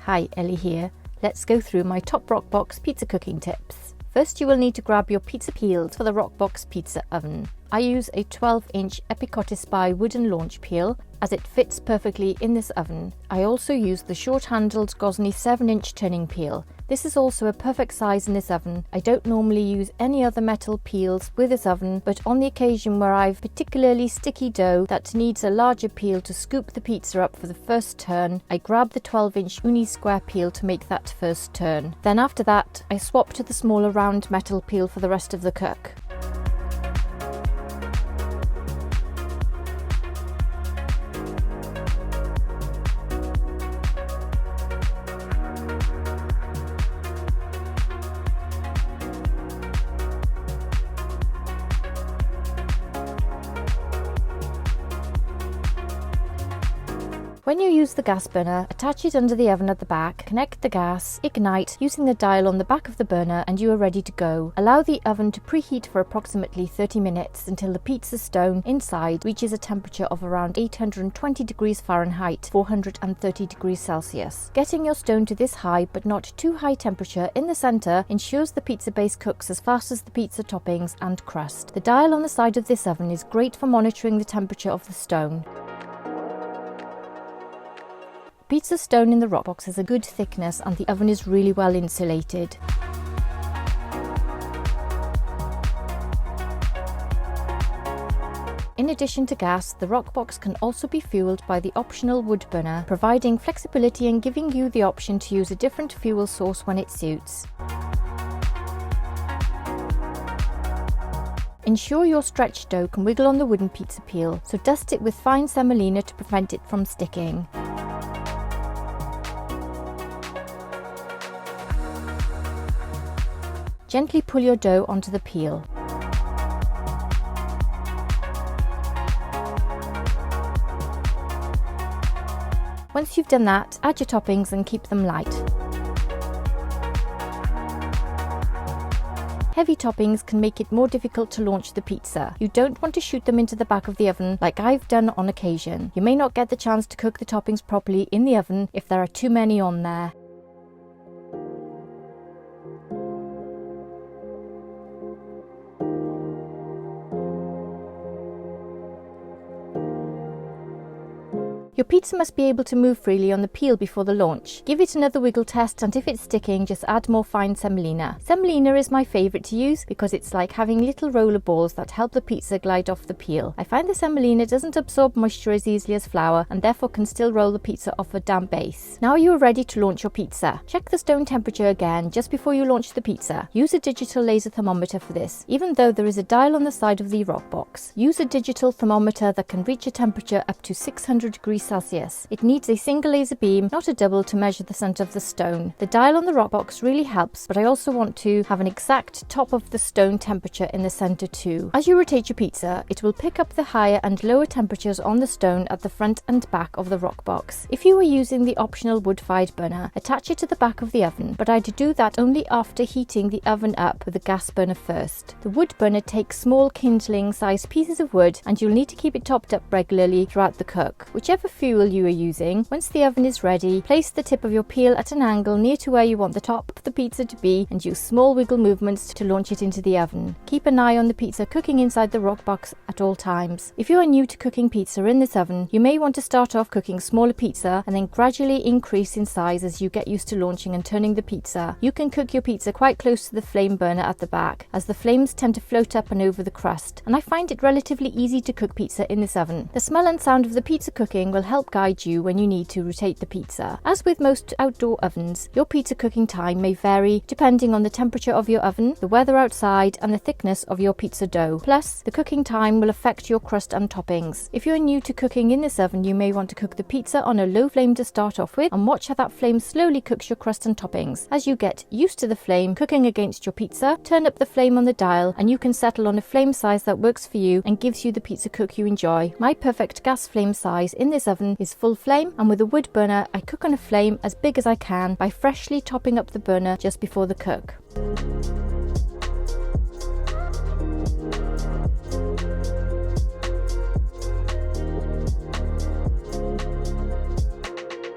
Hi, Ellie here. Let's go through my top Rockbox pizza cooking tips. First, you will need to grab your pizza peels for the Rockbox pizza oven. I use a 12-inch Epicottis wooden launch peel as it fits perfectly in this oven. I also use the short-handled Gosney 7-inch turning peel. This is also a perfect size in this oven. I don't normally use any other metal peels with this oven, but on the occasion where I've particularly sticky dough that needs a larger peel to scoop the pizza up for the first turn, I grab the 12-inch Ooni square peel to make that first turn. Then after that, I swap to the smaller round metal peel for the rest of the cook. When you use the gas burner, attach it under the oven at the back, connect the gas, ignite using the dial on the back of the burner, and you are ready to go. Allow the oven to preheat for approximately 30 minutes until the pizza stone inside reaches a temperature of around 820 degrees Fahrenheit, 430 degrees Celsius. Getting your stone to this high but not too high temperature in the center ensures the pizza base cooks as fast as the pizza toppings and crust. The dial on the side of this oven is great for monitoring the temperature of the stone. Pizza stone in the Rockbox has a good thickness and the oven is really well insulated. In addition to gas, the Rockbox can also be fueled by the optional wood burner, providing flexibility and giving you the option to use a different fuel source when it suits. Ensure your stretched dough can wiggle on the wooden pizza peel, so dust it with fine semolina to prevent it from sticking. Gently pull your dough onto the peel. Once you've done that, add your toppings and keep them light. Heavy toppings can make it more difficult to launch the pizza. You don't want to shoot them into the back of the oven like I've done on occasion. You may not get the chance to cook the toppings properly in the oven if there are too many on there. Your pizza must be able to move freely on the peel before the launch. Give it another wiggle test, and if it's sticking, just add more fine semolina. Semolina is my favourite to use because it's like having little roller balls that help the pizza glide off the peel. I find the semolina doesn't absorb moisture as easily as flour and therefore can still roll the pizza off a damp base. Now you are ready to launch your pizza. Check the stone temperature again just before you launch the pizza. Use a digital laser thermometer for this, even though there is a dial on the side of the Rockbox. Use a digital thermometer that can reach a temperature up to 600 degrees Celsius. It needs a single laser beam, not a double, to measure the center of the stone. The dial on the Rockbox really helps, but I also want to have an exact top of the stone temperature in the center too. As you rotate your pizza, it will pick up the higher and lower temperatures on the stone at the front and back of the Rockbox. If you are using the optional wood-fired burner, attach it to the back of the oven, but I'd do that only after heating the oven up with the gas burner first. The wood burner takes small kindling-sized pieces of wood, and you'll need to keep it topped up regularly throughout the cook. Whichever fuel you are using, once the oven is ready, place the tip of your peel at an angle near to where you want the top of the pizza to be and use small wiggle movements to launch it into the oven. Keep an eye on the pizza cooking inside the Rockbox at all times. If you are new to cooking pizza in this oven, you may want to start off cooking smaller pizza and then gradually increase in size as you get used to launching and turning the pizza. You can cook your pizza quite close to the flame burner at the back, as the flames tend to float up and over the crust, and I find it relatively easy to cook pizza in this oven. The smell and sound of the pizza cooking will help guide you when you need to rotate the pizza. As with most outdoor ovens, your pizza cooking time may vary depending on the temperature of your oven, the weather outside, and the thickness of your pizza dough. Plus, the cooking time will affect your crust and toppings. If you are new to cooking in this oven, you may want to cook the pizza on a low flame to start off with and watch how that flame slowly cooks your crust and toppings. As you get used to the flame cooking against your pizza, turn up the flame on the dial and you can settle on a flame size that works for you and gives you the pizza cook you enjoy. My perfect gas flame size in this oven is full flame, and with a wood burner I cook on a flame as big as I can by freshly topping up the burner just before the cook.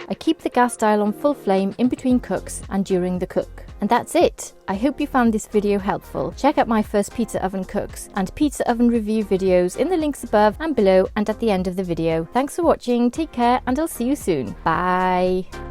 I keep the gas dial on full flame in between cooks and during the cook. And that's it. I hope you found this video helpful. Check out my first pizza oven cooks and pizza oven review videos in the links above and below and at the end of the video. Thanks for watching, take care, and I'll see you soon. Bye.